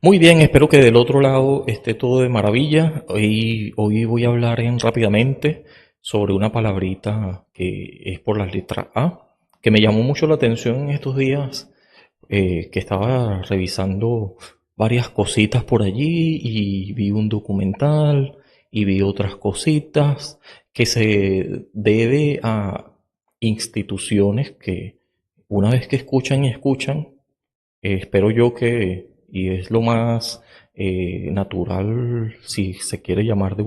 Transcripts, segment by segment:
Muy bien, espero que del otro lado esté todo de maravilla. Hoy voy a hablar rápidamente sobre una palabrita que es por las letras A, que me llamó mucho la atención en estos días, que estaba revisando varias cositas por allí y vi un documental y vi otras cositas que se debe a instituciones que una vez que escuchan y escuchan, espero yo que, y es lo más natural, si se quiere llamar de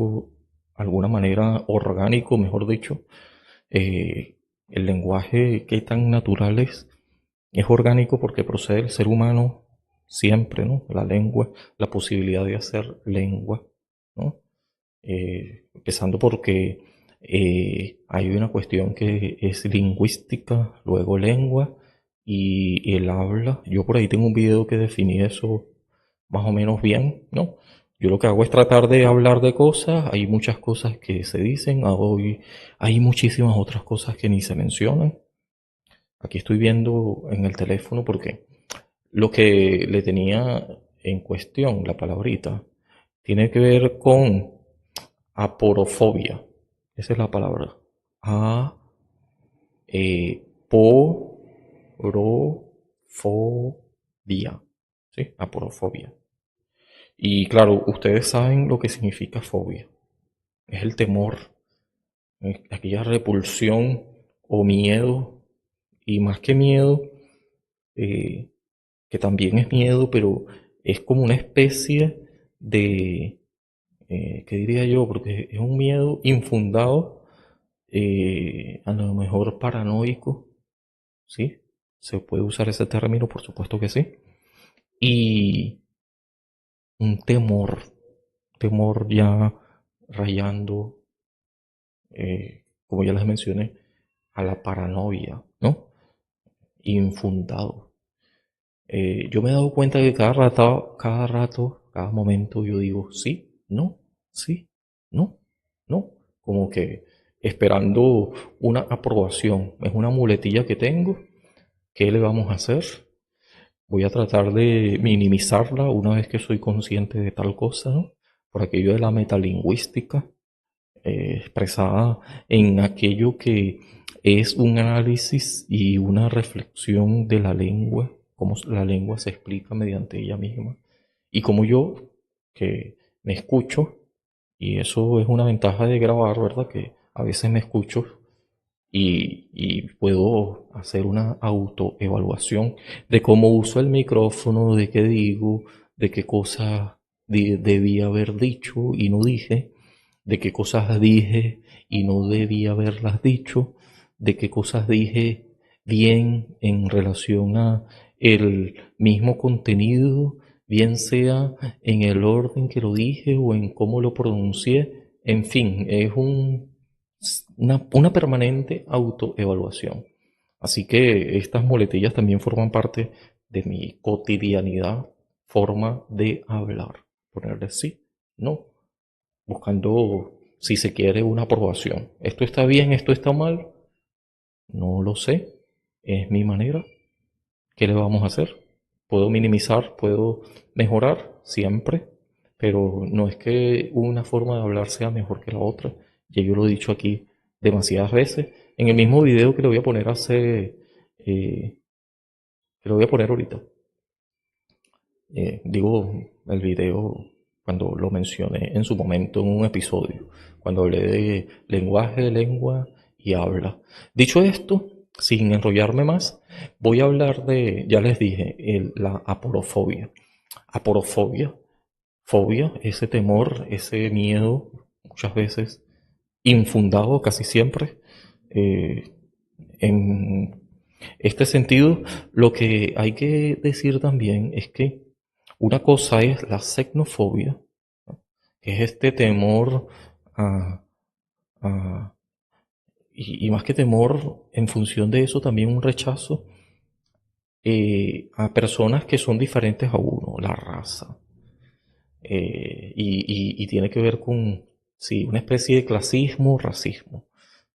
alguna manera orgánico, mejor dicho, el lenguaje que tan natural es orgánico porque procede del ser humano siempre, ¿no? La lengua, la posibilidad de hacer lengua, ¿no? Empezando porque hay una cuestión que es lingüística, luego lengua y el habla. Yo por ahí tengo un video que definí eso más o menos bien, ¿no? Yo lo que hago es tratar de hablar de cosas, hay muchas cosas que se dicen, hoy hay muchísimas otras cosas que ni se mencionan. Aquí estoy viendo en el teléfono porque lo que le tenía en cuestión, la palabrita, tiene que ver con aporofobia. Esa es la palabra. A, porofobia. ¿Sí? Aporofobia. Y claro, ustedes saben lo que significa fobia. Es el temor, es aquella repulsión o miedo. Y más que miedo, eh, que también es miedo, pero es como una especie de, ¿qué diría yo? Porque es un miedo infundado, a lo mejor paranoico, ¿sí? Se puede usar ese término, por supuesto que sí. Y un temor ya rayando, como ya les mencioné, a la paranoia, ¿no? Infundado. Yo me he dado cuenta que cada momento yo digo sí, no, no, como que esperando una aprobación. Es una muletilla que tengo. ¿Qué le vamos a hacer? Voy a tratar de minimizarla una vez que soy consciente de tal cosa, ¿no? Por aquello de la metalingüística, expresada en aquello que es un análisis y una reflexión de la lengua, cómo la lengua se explica mediante ella misma, y como yo, que me escucho, y eso es una ventaja de grabar, ¿verdad? Que a veces me escucho y puedo hacer una autoevaluación de cómo uso el micrófono, de qué digo, de qué cosas debía haber dicho y no dije, de qué cosas dije y no debía haberlas dicho, de qué cosas dije bien en relación a el mismo contenido, bien sea en el orden que lo dije o en cómo lo pronuncié. En fin, es una permanente autoevaluación. Así que estas muletillas también forman parte de mi cotidianidad, forma de hablar. Ponerle sí, no, buscando, si se quiere, una aprobación. ¿Esto está bien? ¿Esto está mal? No lo sé. Es mi manera. ¿Qué le vamos a hacer? Puedo minimizar, puedo mejorar siempre, pero no es que una forma de hablar sea mejor que la otra. Ya yo lo he dicho aquí demasiadas veces. En el mismo video que le voy a poner que lo voy a poner ahorita. Digo, el video cuando lo mencioné en su momento en un episodio, cuando hablé de lenguaje, lengua y habla. Dicho esto, sin enrollarme más, voy a hablar de, ya les dije, la aporofobia. Aporofobia, fobia, ese temor, ese miedo, muchas veces infundado, casi siempre. eh, en este sentido, lo que hay que decir también es que una cosa es la xenofobia, ¿no? Que es este temor a, a- y más que temor, en función de eso también un rechazo, a personas que son diferentes a uno, la raza. Y tiene que ver con, sí, una especie de clasismo, racismo,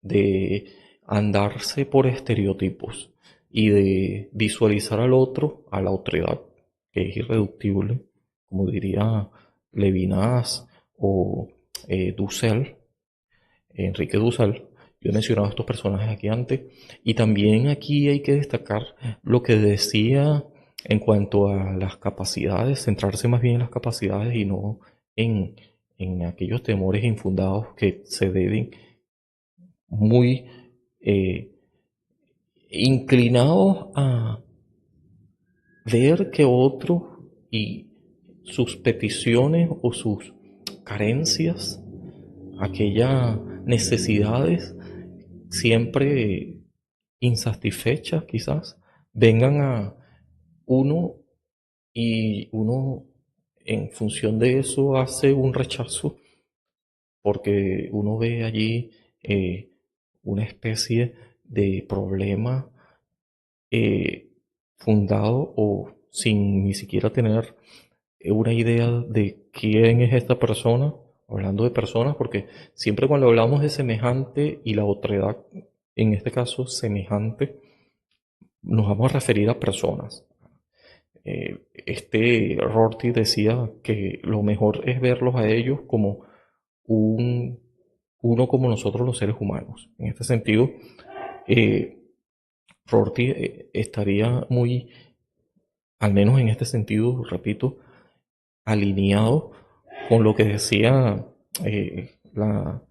de andarse por estereotipos y de visualizar al otro, a la otredad, que es irreductible, como diría Levinas o Dussel, Enrique Dussel. Yo he mencionado estos personajes aquí antes. Y también aquí hay que destacar lo que decía en cuanto a las capacidades, centrarse más bien en las capacidades y no en, en aquellos temores infundados que se deben muy eh, inclinados a ver que otro y sus peticiones o sus carencias, aquellas necesidades siempre insatisfechas quizás, vengan a uno y uno en función de eso hace un rechazo porque uno ve allí una especie de problema eh, fundado o sin ni siquiera tener una idea de quién es esta persona, hablando de personas, porque siempre cuando hablamos de semejante y la otredad, en este caso semejante, nos vamos a referir a personas. Rorty decía que lo mejor es verlos a ellos como un, uno como nosotros los seres humanos. En este sentido, eh, Rorty estaría muy, al menos en este sentido, repito, alineado con lo que decía la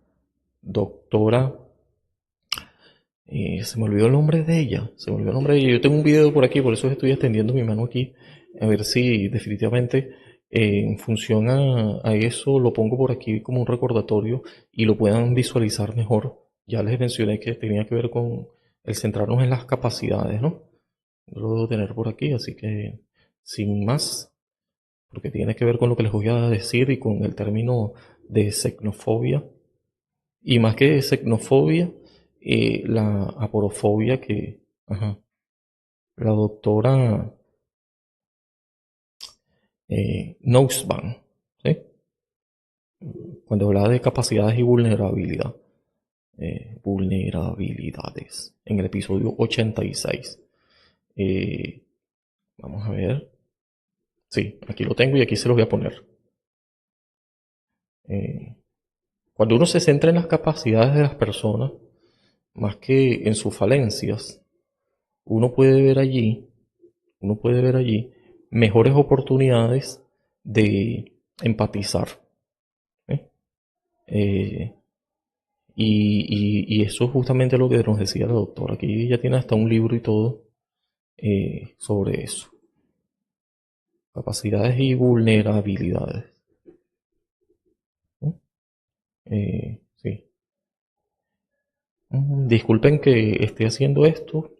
doctora, se me olvidó el nombre de ella, se me olvidó el nombre de ella. Yo tengo un video por aquí, por eso estoy extendiendo mi mano aquí, a ver si definitivamente en función a eso lo pongo por aquí como un recordatorio y lo puedan visualizar mejor. Ya les mencioné que tenía que ver con el centrarnos en las capacidades, ¿no? Yo lo debo tener por aquí, así que sin más, porque tiene que ver con lo que les voy a decir y con el término de xenofobia. Y más que xenofobia, la aporofobia que ajá, la doctora Nussbaum, ¿sí? Cuando hablaba de capacidades y vulnerabilidad, vulnerabilidades, en el episodio 86. Eh, Vamos a ver. Sí, aquí lo tengo y aquí se los voy a poner. Eh, Cuando uno se centra en las capacidades de las personas, más que en sus falencias, uno puede ver allí, uno puede ver allí mejores oportunidades de empatizar. ¿Eh? Eh, y eso es justamente lo que nos decía la doctora. Aquí ya tiene hasta un libro y todo sobre eso. Capacidades y vulnerabilidades. ¿Eh? Sí. Disculpen que esté haciendo esto.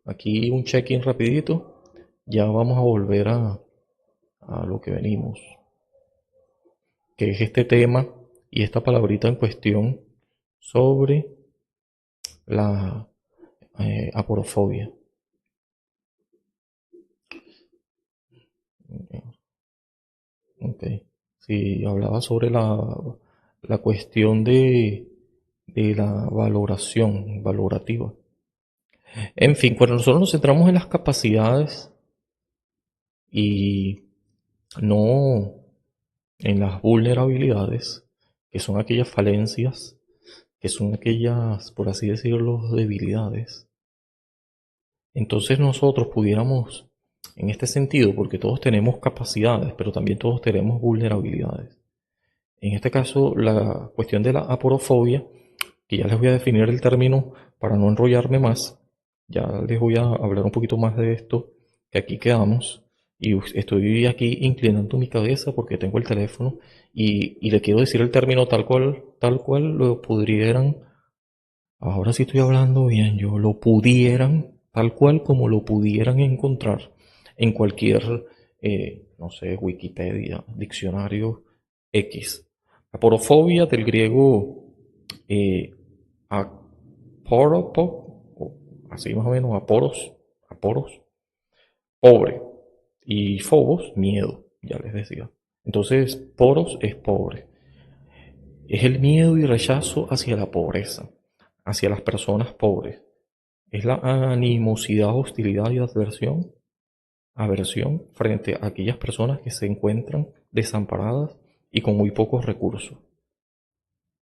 Aquí un check-in rapidito. Ya vamos a volver a lo que venimos, que es este tema y esta palabrita en cuestión sobre la aporofobia. Ok. Sí, hablaba sobre la cuestión de la valoración, valorativa. En fin, cuando nosotros nos centramos en las capacidades y no en las vulnerabilidades, que son aquellas falencias, que son aquellas, por así decirlo, debilidades, entonces nosotros pudiéramos, en este sentido, porque todos tenemos capacidades, pero también todos tenemos vulnerabilidades. En este caso, la cuestión de la aporofobia, que ya les voy a definir el término para no enrollarme más, ya les voy a hablar un poquito más de esto, que aquí quedamos, y estoy aquí inclinando mi cabeza porque tengo el teléfono y le quiero decir el término tal cual lo pudieran, ahora sí estoy hablando bien, yo lo pudieran, tal cual como lo pudieran encontrar en cualquier, no sé, Wikipedia, diccionario X. Aporofobia del griego eh, aporopo, o así más o menos, aporos, pobre, y phobos, miedo, ya les decía. Entonces, poros es pobre. Es el miedo y rechazo hacia la pobreza, hacia las personas pobres. Es la animosidad, hostilidad y adversión aversión frente a aquellas personas que se encuentran desamparadas y con muy pocos recursos.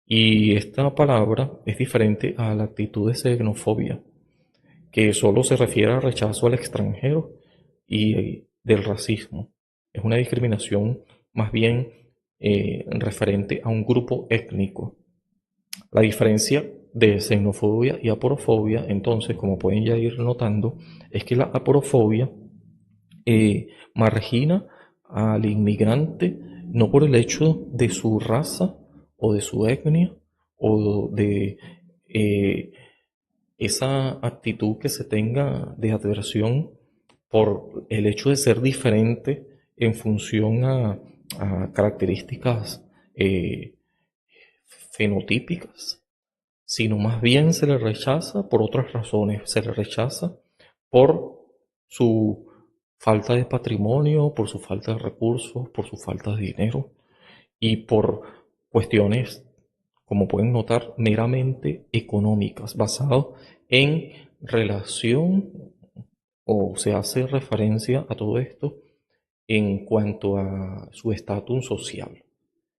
Y esta palabra es diferente a la actitud de xenofobia, que solo se refiere al rechazo al extranjero y del racismo. Es una discriminación más bien referente a un grupo étnico. La diferencia de xenofobia y aporofobia, entonces, como pueden ya ir notando, es que la aporofobia margina al inmigrante no por el hecho de su raza o de su etnia o de esa actitud que se tenga de adversión por el hecho de ser diferente en función a características eh, fenotípicas, sino más bien se le rechaza por otras razones. Se le rechaza por su falta de patrimonio, por su falta de recursos, por su falta de dinero y por cuestiones, como pueden notar, meramente económicas, basado en relación o se hace referencia a todo esto en cuanto a su estatus social.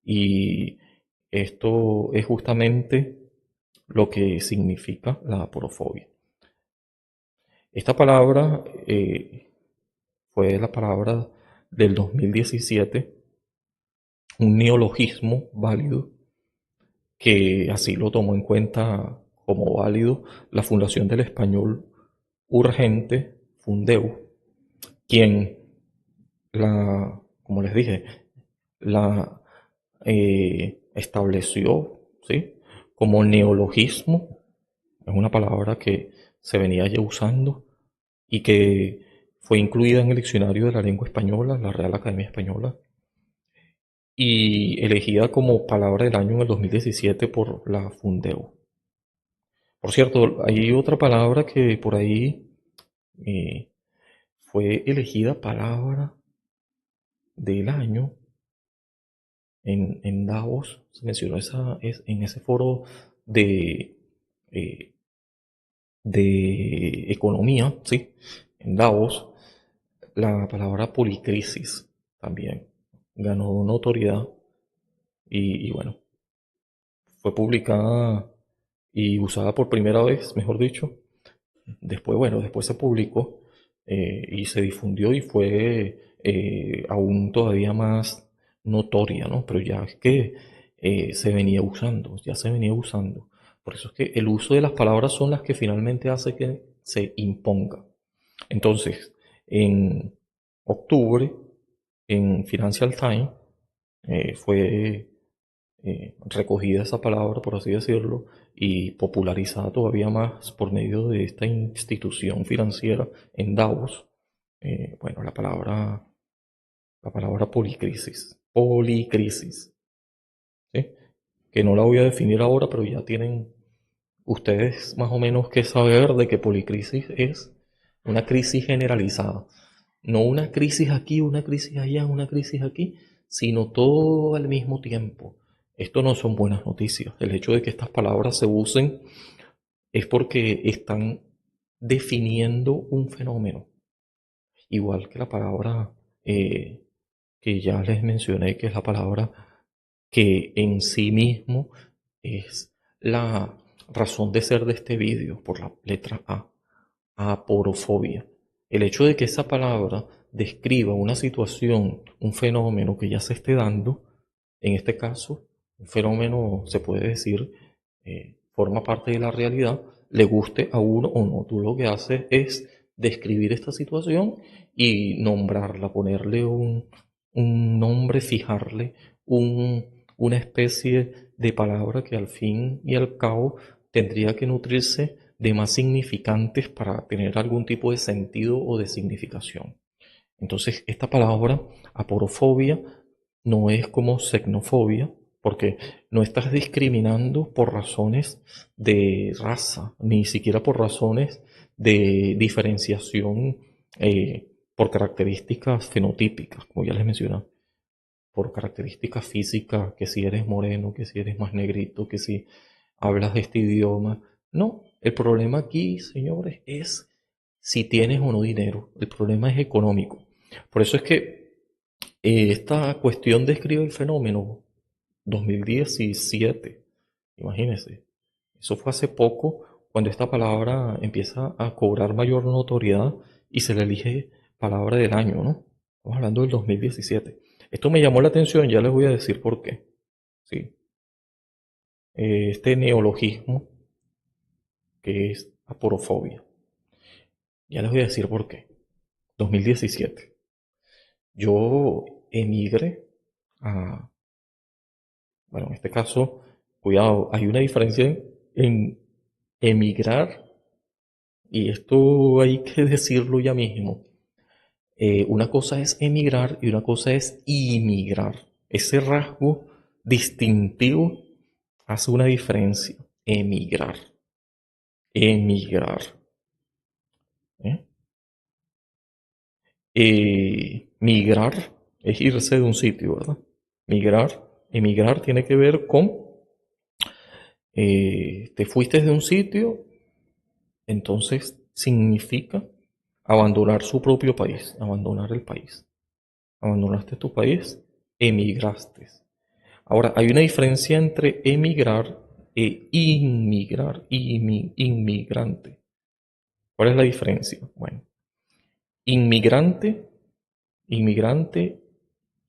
Y esto es justamente lo que significa la aporofobia. Esta palabra fue la palabra del 2017, un neologismo válido que así lo tomó en cuenta como válido la Fundación del Español Urgente, Fundeu, quien como les dije, la estableció, ¿sí?, como neologismo. Es una palabra que se venía ya usando y que fue incluida en el diccionario de la lengua española, la Real Academia Española, y elegida como palabra del año en el 2017 por la Fundeu. Por cierto, hay otra palabra que por ahí eh, fue elegida palabra del año en Davos. Se mencionó en ese foro de, eh, de economía, ¿sí? En Davos, la palabra policrisis también ganó notoriedad y bueno, fue publicada y usada por primera vez, mejor dicho. Después, bueno, después se publicó y se difundió y fue aún todavía más notoria, ¿no? Pero ya es que se venía usando, ya se venía usando. Por eso es que el uso de las palabras son las que finalmente hace que se imponga. Entonces, en octubre, en Financial Times, fue recogida esa palabra, por así decirlo, y popularizada todavía más por medio de esta institución financiera en Davos. Bueno, la palabra policrisis, ¿sí? Que no la voy a definir ahora, pero ya tienen ustedes más o menos que saber de que policrisis es una crisis generalizada. No una crisis aquí, una crisis allá, una crisis aquí, sino todo al mismo tiempo. Esto no son buenas noticias. El hecho de que estas palabras se usen es porque están definiendo un fenómeno. Igual que la palabra que ya les mencioné, que es la palabra que en sí mismo es la razón de ser de este vídeo, por la letra A, aporofobia. El hecho de que esa palabra describa una situación, un fenómeno que ya se esté dando, en este caso, un fenómeno se puede decir, forma parte de la realidad, le guste a uno o no. Tú lo que haces es describir esta situación y nombrarla, ponerle un nombre, fijarle una especie de palabra que al fin y al cabo tendría que nutrirse de más significantes para tener algún tipo de sentido o de significación. Entonces, esta palabra, aporofobia, no es como xenofobia, porque no estás discriminando por razones de raza, ni siquiera por razones de diferenciación por características fenotípicas, como ya les mencioné, por características físicas, que si eres moreno, que si eres más negrito, que si hablas este idioma. No, el problema aquí, señores, es si tienes o no dinero. El problema es económico. Por eso es que esta cuestión describe el fenómeno 2017. Imagínense. Eso fue hace poco cuando esta palabra empieza a cobrar mayor notoriedad y se le elige palabra del año, ¿no? Estamos hablando del 2017. Esto me llamó la atención, ya les voy a decir por qué. Sí. Este neologismo que es aporofobia. Ya les voy a decir por qué. 2017. Yo emigré a, bueno, en este caso, cuidado, hay una diferencia en emigrar, y esto hay que decirlo ya mismo. Una cosa es emigrar y una cosa es inmigrar. Ese rasgo distintivo hace una diferencia. Emigrar. Emigrar. ¿Eh? Migrar es irse de un sitio, ¿verdad? Migrar, emigrar tiene que ver con te fuiste de un sitio, entonces significa abandonar su propio país, abandonar el país. Abandonaste tu país, emigraste. Ahora, hay una diferencia entre emigrar e inmigrar, inmigrante. ¿Cuál es la diferencia? Bueno, inmigrante, inmigrante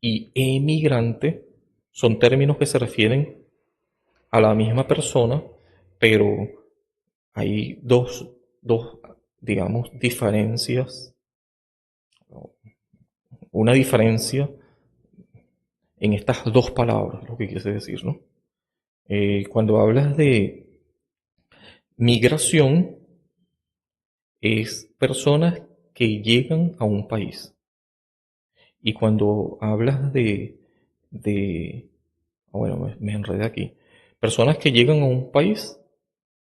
y emigrante son términos que se refieren a la misma persona, pero hay dos, digamos, diferencias, una diferencia en estas dos palabras, lo que quise decir, ¿no? Cuando hablas de migración, es personas que llegan a un país. Y cuando hablas de bueno, me enredé aquí. Personas que llegan a un país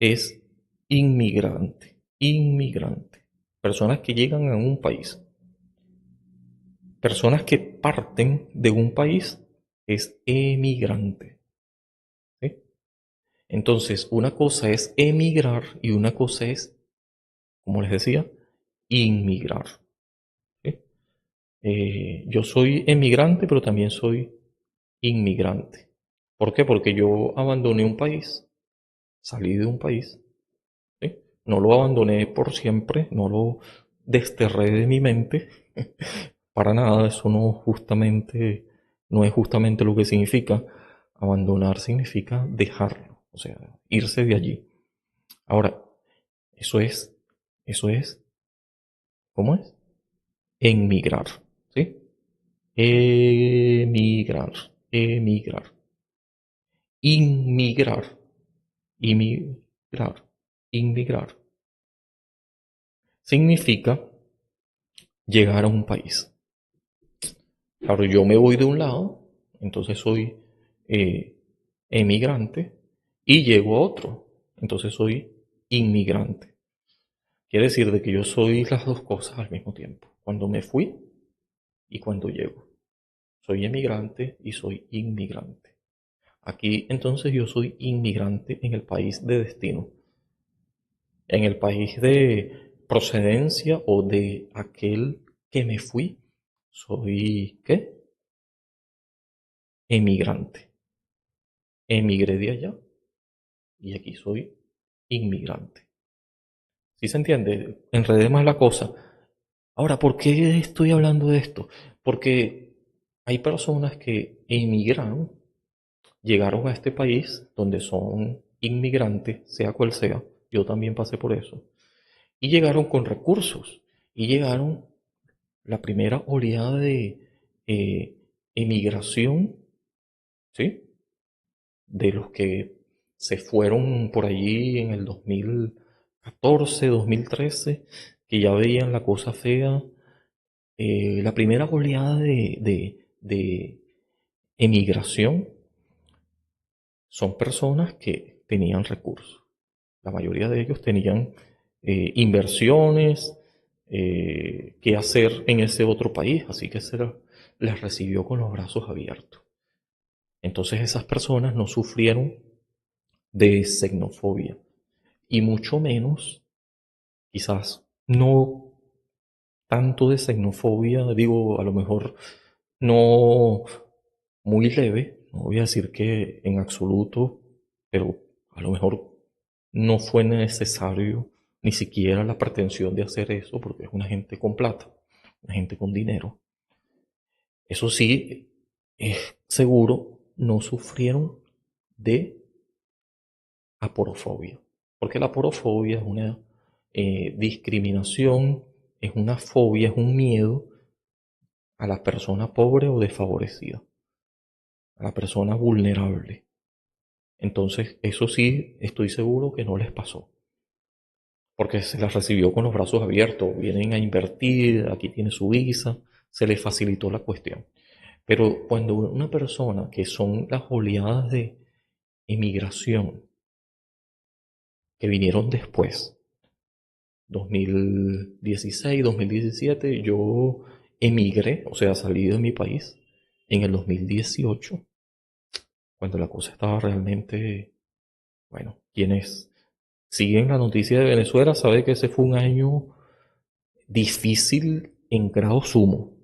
es inmigrante, inmigrante. Personas que llegan a un país. Personas que parten de un país es emigrante. ¿Sí? Entonces, una cosa es emigrar y una cosa es, como les decía, inmigrar. ¿Sí? Yo soy emigrante, pero también soy inmigrante. ¿Por qué? Porque yo abandoné un país, salí de un país, ¿sí? No lo abandoné por siempre, no lo desterré de mi mente, para nada, eso no es justamente lo que significa. Abandonar significa dejarlo, o sea, irse de allí. Ahora, eso es, eso es, ¿cómo es? Emigrar, ¿sí? Emigrar, emigrar. Inmigrar, inmigrar, inmigrar. Significa llegar a un país. Claro, yo me voy de un lado, entonces soy eh, emigrante, y llego a otro, entonces soy inmigrante. Quiere decir de que yo soy las dos cosas al mismo tiempo. Cuando me fui y cuando llego. Soy emigrante y soy inmigrante. Aquí entonces yo soy inmigrante en el país de destino, en el país de procedencia o de aquel que me fui. Soy, ¿qué? Emigrante. Emigré de allá y aquí soy inmigrante. ¿Sí se entiende? Enredé más la cosa. Ahora, ¿por qué estoy hablando de esto? Porque hay personas que emigran, llegaron a este país donde son inmigrantes, sea cual sea. Yo también pasé por eso. Y llegaron con recursos. Y llegaron la primera oleada de eh, emigración, ¿sí? De los que se fueron por allí en el 2014, 2013, que ya veían la cosa fea. La primera oleada de emigración son personas que tenían recursos. La mayoría de ellos tenían inversiones que hacer en ese otro país, así que les recibió con los brazos abiertos. Entonces esas personas no sufrieron de xenofobia y mucho menos, quizás no tanto de xenofobia, digo, a lo mejor no muy leve, no voy a decir que en absoluto, pero a lo mejor no fue necesario ni siquiera la pretensión de hacer eso, porque es una gente con plata, una gente con dinero. Eso sí, es seguro, no sufrieron de aporofobia, porque la aporofobia es una discriminación, es una fobia, es un miedo a la persona pobre o desfavorecida, a la persona vulnerable. Entonces, eso sí, estoy seguro que no les pasó, porque se las recibió con los brazos abiertos. Vienen a invertir, aquí tiene su visa, se les facilitó la cuestión. Pero cuando una persona, que son las oleadas de emigración que vinieron después, 2016, 2017, yo emigré, o sea, salí de mi país en el 2018, cuando la cosa estaba realmente, bueno, quienes siguen la noticia de Venezuela saben que ese fue un año difícil en grado sumo.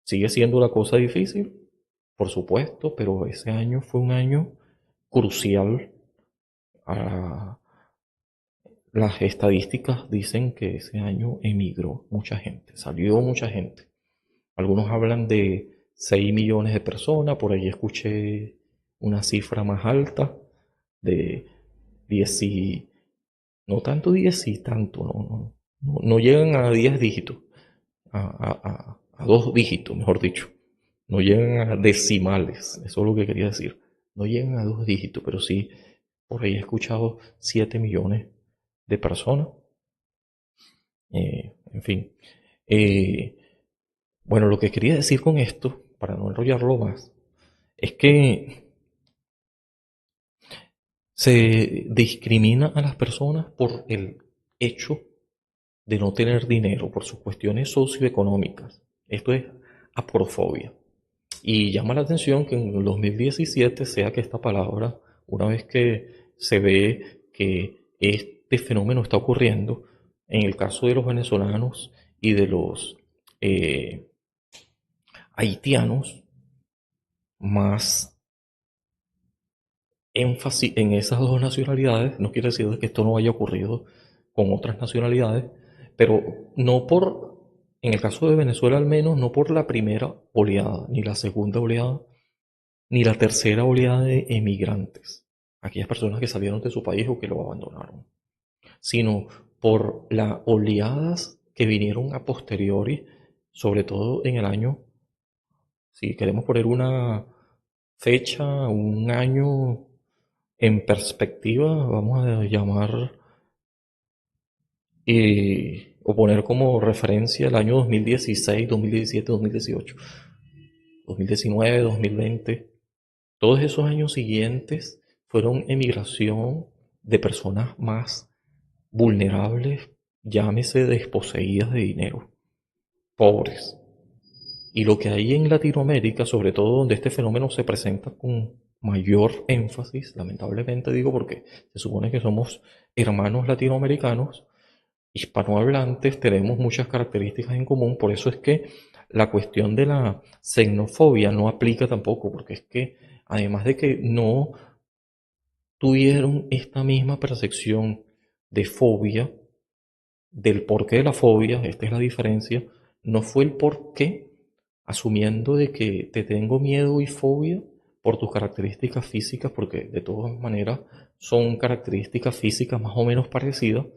Sigue siendo la cosa difícil, por supuesto, pero ese año fue un año crucial. Ah, las estadísticas dicen que ese año emigró mucha gente, salió mucha gente. Algunos hablan de 6 millones de personas, por ahí escuché una cifra más alta de 10 y, no tanto 10 y tanto, no llegan a 10 dígitos, a 2 dígitos, mejor dicho. No llegan a decimales, eso es lo que quería decir. No llegan a 2 dígitos, pero sí, por ahí he escuchado 7 millones de personas. En fin. Eh, bueno, lo que quería decir con esto, para no enrollarlo más, es que se discrimina a las personas por el hecho de no tener dinero, por sus cuestiones socioeconómicas. Esto es aporofobia. Y llama la atención que en el 2017 sea que esta palabra, una vez que se ve que este fenómeno está ocurriendo, en el caso de los venezolanos y de los eh, haitianos, más énfasis en esas dos nacionalidades. No quiere decir que esto no haya ocurrido con otras nacionalidades, pero no por, en el caso de Venezuela al menos, no por la primera oleada, ni la segunda oleada, ni la tercera oleada de emigrantes, aquellas personas que salieron de su país o que lo abandonaron, sino por las oleadas que vinieron a posteriori, sobre todo en el año, si queremos poner una fecha, un año en perspectiva, vamos a llamar o poner como referencia el año 2016, 2017, 2018, 2019, 2020. Todos esos años siguientes fueron emigración de personas más vulnerables, llámese desposeídas de dinero, pobres. Y lo que hay en Latinoamérica, sobre todo donde este fenómeno se presenta con mayor énfasis, lamentablemente digo porque se supone que somos hermanos latinoamericanos, hispanohablantes, tenemos muchas características en común, por eso es que la cuestión de la xenofobia no aplica tampoco, porque es que además de que no tuvieron esta misma percepción de fobia, del porqué de la fobia, esta es la diferencia, no fue el porqué asumiendo de que te tengo miedo y fobia por tus características físicas, porque de todas maneras son características físicas más o menos parecidas,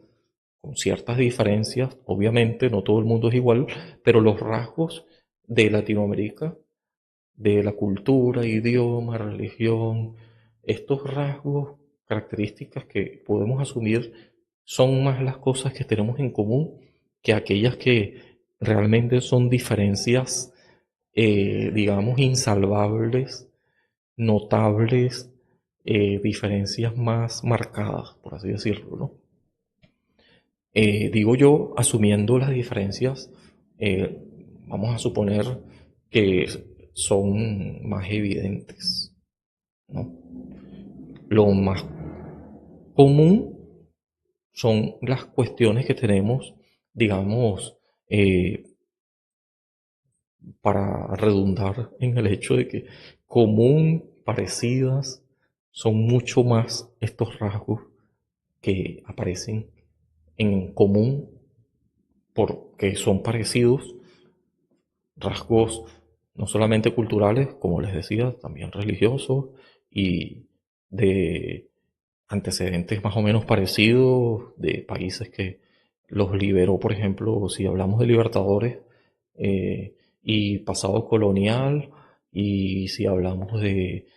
con ciertas diferencias, obviamente no todo el mundo es igual, pero los rasgos de Latinoamérica, de la cultura, idioma, religión, estos rasgos, características que podemos asumir son más las cosas que tenemos en común que aquellas que realmente son diferencias, digamos, insalvables, notables, diferencias más marcadas, por así decirlo, ¿no? Digo yo, asumiendo las diferencias, eh, vamos a suponer que son más evidentes, ¿no? Lo más común son las cuestiones que tenemos digamos, eh, para redundar en el hecho de que común, parecidas, son mucho más estos rasgos que aparecen en común porque son parecidos, rasgos no solamente culturales, como les decía, también religiosos y de antecedentes más o menos parecidos de países que los liberó, por ejemplo, si hablamos de libertadores y pasado colonial, y si hablamos de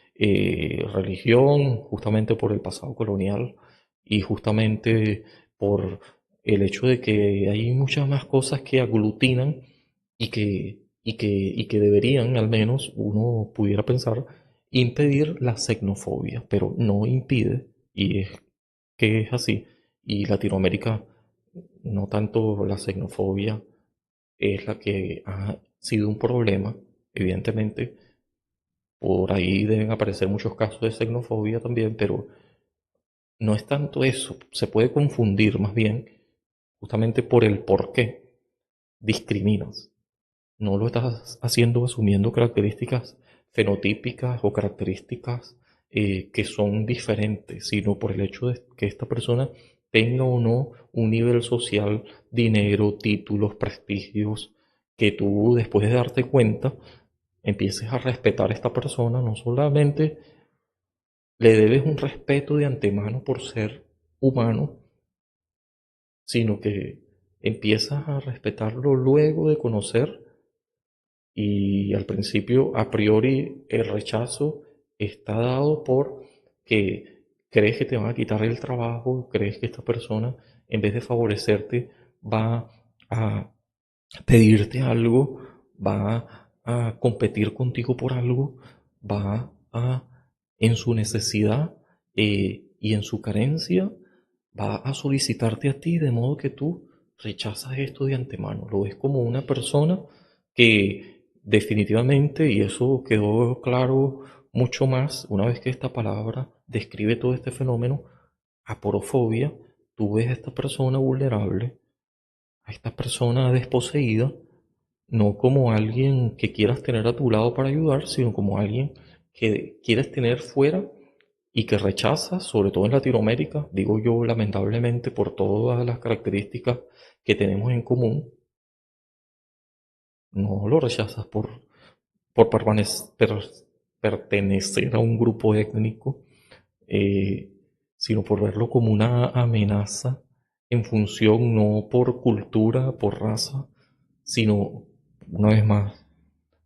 religión, justamente por el pasado colonial y justamente por el hecho de que hay muchas más cosas que aglutinan y que deberían, al menos uno pudiera pensar, impedir la xenofobia, pero no impide, y es que es así. Y Latinoamérica, no tanto la xenofobia es la que ha sido un problema, evidentemente, por ahí deben aparecer muchos casos de xenofobia también, pero no es tanto eso, se puede confundir más bien justamente por el por qué discriminas. No lo estás haciendo asumiendo características fenotípicas o características que son diferentes, sino por el hecho de que esta persona tenga o no un nivel social, dinero, títulos, prestigios, que tú después de darte cuenta empieces a respetar a esta persona, no solamente le debes un respeto de antemano por ser humano, sino que empiezas a respetarlo luego de conocer. Y al principio, a priori, el rechazo está dado por que crees que te van a quitar el trabajo, crees que esta persona, en vez de favorecerte, va a pedirte algo, va a competir contigo por algo, va a, en su necesidad y en su carencia, va a solicitarte a ti, de modo que tú rechazas esto de antemano. Lo ves como una persona que definitivamente, y eso quedó claro mucho más una vez que esta palabra describe todo este fenómeno, aporofobia, tú ves a esta persona vulnerable, a esta persona desposeída, no como alguien que quieras tener a tu lado para ayudar, sino como alguien que quieres tener fuera y que rechazas, sobre todo en Latinoamérica, digo yo lamentablemente por todas las características que tenemos en común, no lo rechazas por pertenecer a un grupo étnico, eh, sino por verlo como una amenaza en función no por cultura, por raza, sino, una vez más,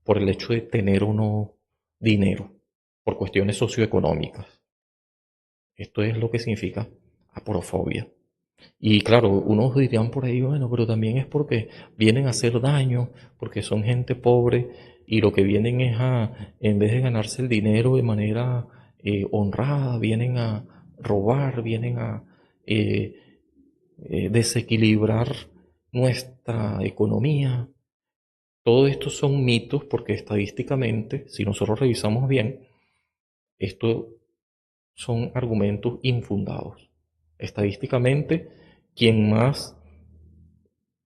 por el hecho de tener o no dinero, por cuestiones socioeconómicas. Esto es lo que significa aporofobia. Y claro, unos dirían por ahí, bueno, pero también es porque vienen a hacer daño, porque son gente pobre y lo que vienen es en vez de ganarse el dinero de manera honrada, vienen a robar, vienen a eh, desequilibrar nuestra economía. Todo esto son mitos porque estadísticamente, si nosotros revisamos bien, esto son argumentos infundados. Estadísticamente, quien más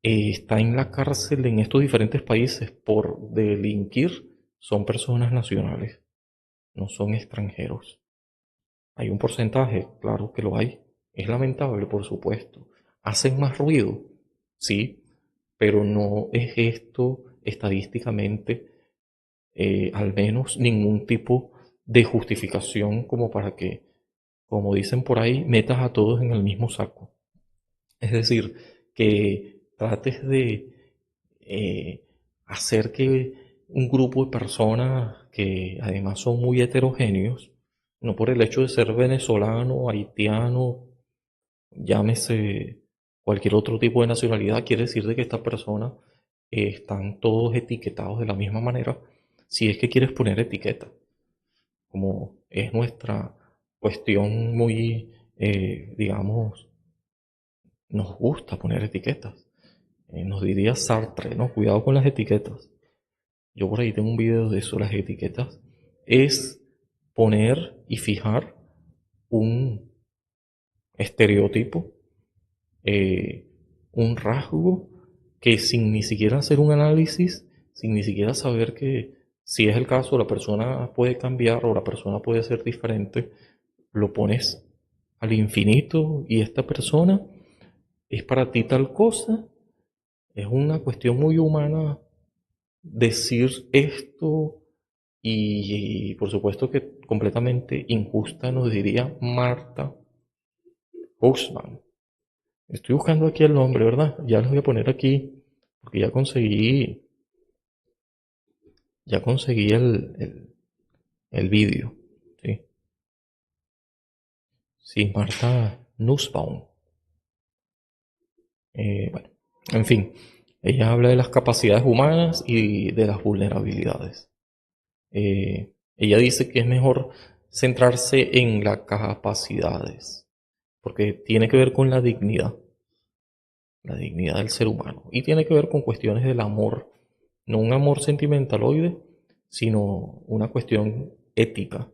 está en la cárcel en estos diferentes países por delinquir son personas nacionales, no son extranjeros. Hay un porcentaje, claro que lo hay. Es lamentable, por supuesto. ¿Hacen más ruido? Sí, pero no es esto estadísticamente, al menos ningún tipo de justificación como para que, como dicen por ahí, metas a todos en el mismo saco. Es decir, que trates de eh, hacer que un grupo de personas que además son muy heterogéneos, no por el hecho de ser venezolano, haitiano, llámese cualquier otro tipo de nacionalidad, quiere decir de que estas personas están todos etiquetados de la misma manera, si es que quieres poner etiqueta, como es nuestra cuestión muy, digamos, nos gusta poner etiquetas. Nos diría Sartre, ¿no? Cuidado con las etiquetas. Yo por ahí tengo un video de eso, las etiquetas. Es poner y fijar un estereotipo, eh, un rasgo que sin ni siquiera hacer un análisis, sin ni siquiera saber que si es el caso, la persona puede cambiar o la persona puede ser diferente, lo pones al infinito y esta persona es para ti tal cosa. Es una cuestión muy humana decir esto y por supuesto que completamente injusta nos diría Marta Huxman. Estoy buscando aquí el nombre, ¿verdad? Ya les voy a poner aquí porque ya conseguí el vídeo. ¿Sí? Sí, Marta Nussbaum. Bueno, en fin, ella habla de las capacidades humanas y de las vulnerabilidades. Ella dice que es mejor centrarse en las capacidades, porque tiene que ver con la dignidad del ser humano, y tiene que ver con cuestiones del amor, no un amor sentimentaloide, sino una cuestión ética.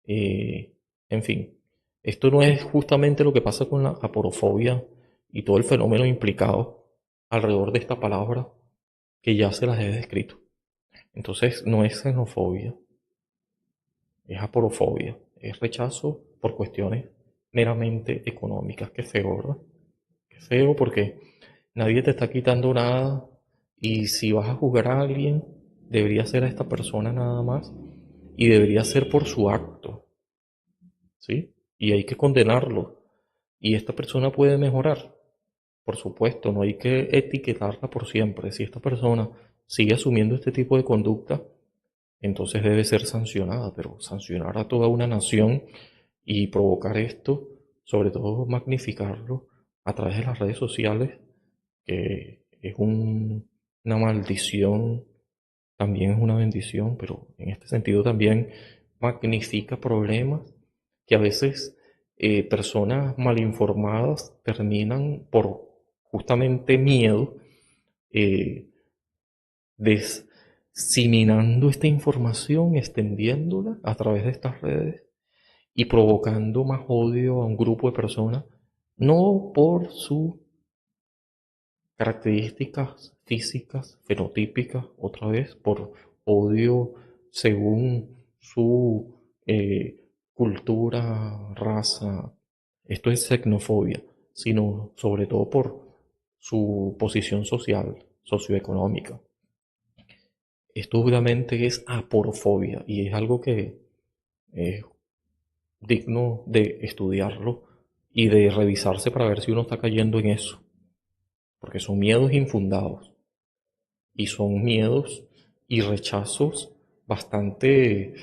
En fin, esto no es justamente lo que pasa con la aporofobia y todo el fenómeno implicado alrededor de esta palabra que ya se las he descrito. Entonces, no es xenofobia, es aporofobia, es rechazo por cuestiones meramente económicas. Qué feo, ¿verdad? Qué feo porque nadie te está quitando nada y si vas a juzgar a alguien, debería ser a esta persona nada más y debería ser por su acto, ¿sí? Y hay que condenarlo. Y esta persona puede mejorar, por supuesto, no hay que etiquetarla por siempre. Si esta persona sigue asumiendo este tipo de conducta, entonces debe ser sancionada, pero sancionar a toda una nación y provocar esto, sobre todo magnificarlo a través de las redes sociales, que es una maldición, también es una bendición, pero en este sentido también magnifica problemas que a veces personas mal informadas terminan por justamente miedo eh, diseminando esta información, extendiéndola a través de estas redes y provocando más odio a un grupo de personas, no por sus características físicas, fenotípicas, otra vez, por odio según su cultura, raza, esto es xenofobia, sino sobre todo por su posición social, socioeconómica. Esto obviamente es aporofobia y es algo que es digno de estudiarlo y de revisarse para ver si uno está cayendo en eso, porque son miedos infundados y son miedos y rechazos bastante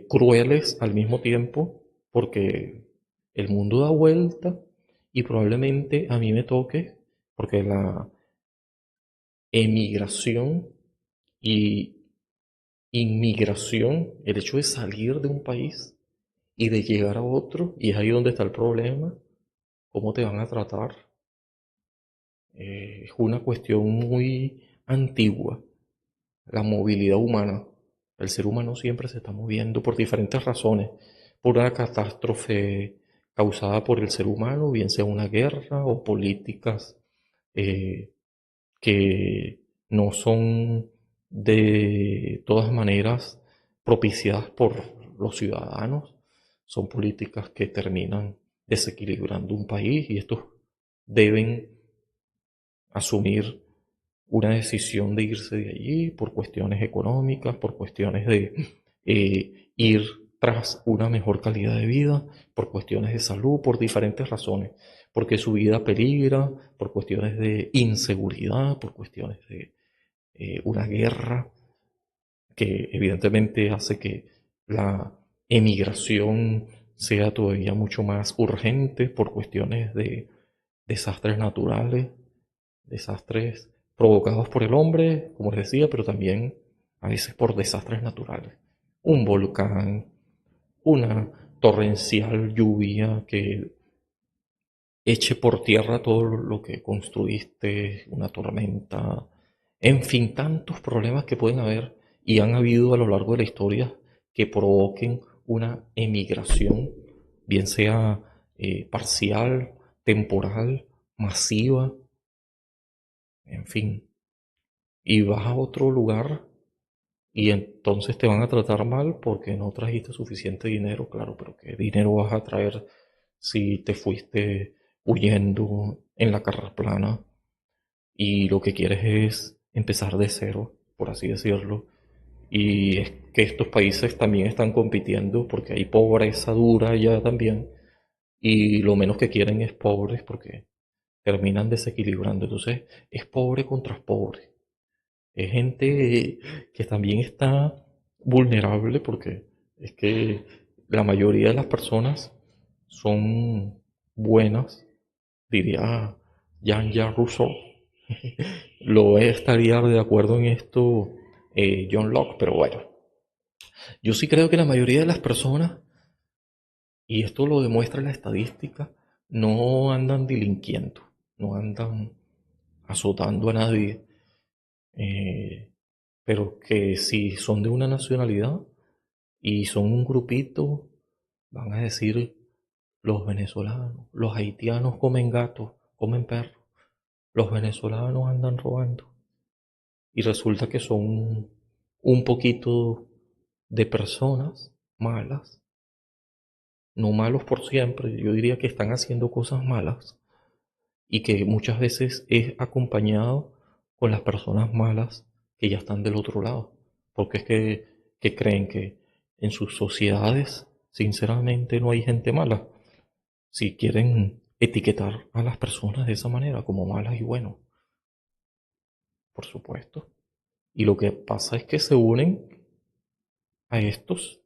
crueles al mismo tiempo, porque el mundo da vuelta y probablemente a mí me toque, porque la emigración y inmigración, el hecho de salir de un país y de llegar a otro, y es ahí donde está el problema, cómo te van a tratar. Es una cuestión muy antigua, la movilidad humana. El ser humano siempre se está moviendo por diferentes razones, por una catástrofe causada por el ser humano, bien sea una guerra o políticas eh, que no son de todas maneras propiciadas por los ciudadanos. Son políticas que terminan desequilibrando un país y estos deben asumir una decisión de irse de allí por cuestiones económicas, por cuestiones de ir tras una mejor calidad de vida, por cuestiones de salud, por diferentes razones, porque su vida peligra, por cuestiones de inseguridad, por cuestiones de una guerra que evidentemente hace que la emigración sea todavía mucho más urgente por cuestiones de desastres naturales, desastres provocados por el hombre, como les decía, pero también a veces por desastres naturales. Un volcán, una torrencial lluvia que eche por tierra todo lo que construiste, una tormenta, en fin, tantos problemas que pueden haber y han habido a lo largo de la historia que provoquen una emigración, bien sea parcial, temporal, masiva. en fin. Y vas a otro lugar y entonces te van a tratar mal porque no trajiste suficiente dinero, claro, pero ¿qué dinero vas a traer si te fuiste huyendo en la carrera plana y lo que quieres es empezar de cero, por así decirlo? Y es que estos países también están compitiendo porque hay pobreza dura ya también y lo menos que quieren es pobres porque terminan desequilibrando. Entonces es pobre contra pobre. Es gente que también está vulnerable porque es que la mayoría de las personas son buenas, diría Jean-Jacques Rousseau. Lo estaría de acuerdo en esto John Locke, pero bueno, yo sí creo que la mayoría de las personas, y esto lo demuestra la estadística, no andan delinquiendo, no andan azotando a nadie, eh, pero que si son de una nacionalidad y son un grupito, van a decir los venezolanos, los haitianos comen gatos, comen perros, los venezolanos andan robando. Y resulta que son un poquito de personas malas, no malos por siempre, yo diría que están haciendo cosas malas y que muchas veces es acompañado con las personas malas que ya están del otro lado, porque es que creen que en sus sociedades sinceramente no hay gente mala. Si quieren etiquetar a las personas de esa manera como malas y bueno, por supuesto. Y lo que pasa es que se unen a estos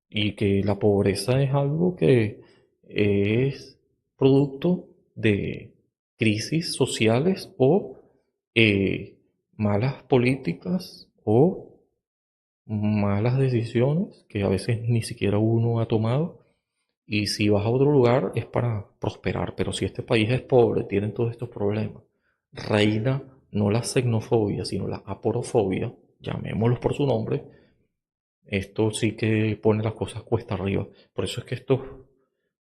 y que la pobreza es algo que es producto de crisis sociales o malas políticas o malas decisiones que a veces ni siquiera uno ha tomado. Y si vas a otro lugar es para prosperar, pero si este país es pobre, tienen todos estos problemas, reina no la xenofobia, sino la aporofobia, llamémoslos por su nombre, esto sí que pone las cosas cuesta arriba. Por eso es que estos,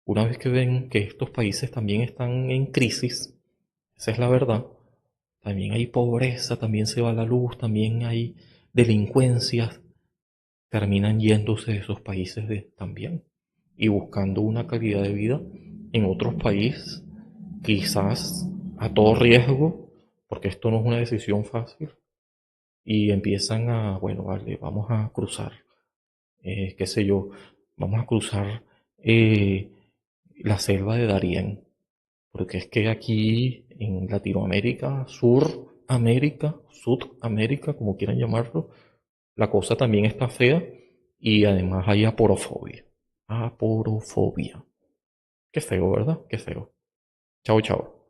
una vez que ven que estos países también están en crisis, esa es la verdad, también hay pobreza, también se va la luz, también hay delincuencias, terminan yéndose de esos países también y buscando una calidad de vida en otros países, quizás a todo riesgo, porque esto no es una decisión fácil, y empiezan a, bueno, vale, vamos a cruzar qué sé yo, vamos a cruzar eh, la selva de Darién, porque es que aquí en Latinoamérica, Suramérica, Sudamérica, como quieran llamarlo, la cosa también está fea y además hay aporofobia. Aporofobia. Qué feo, ¿verdad? Qué feo. Chao, chao.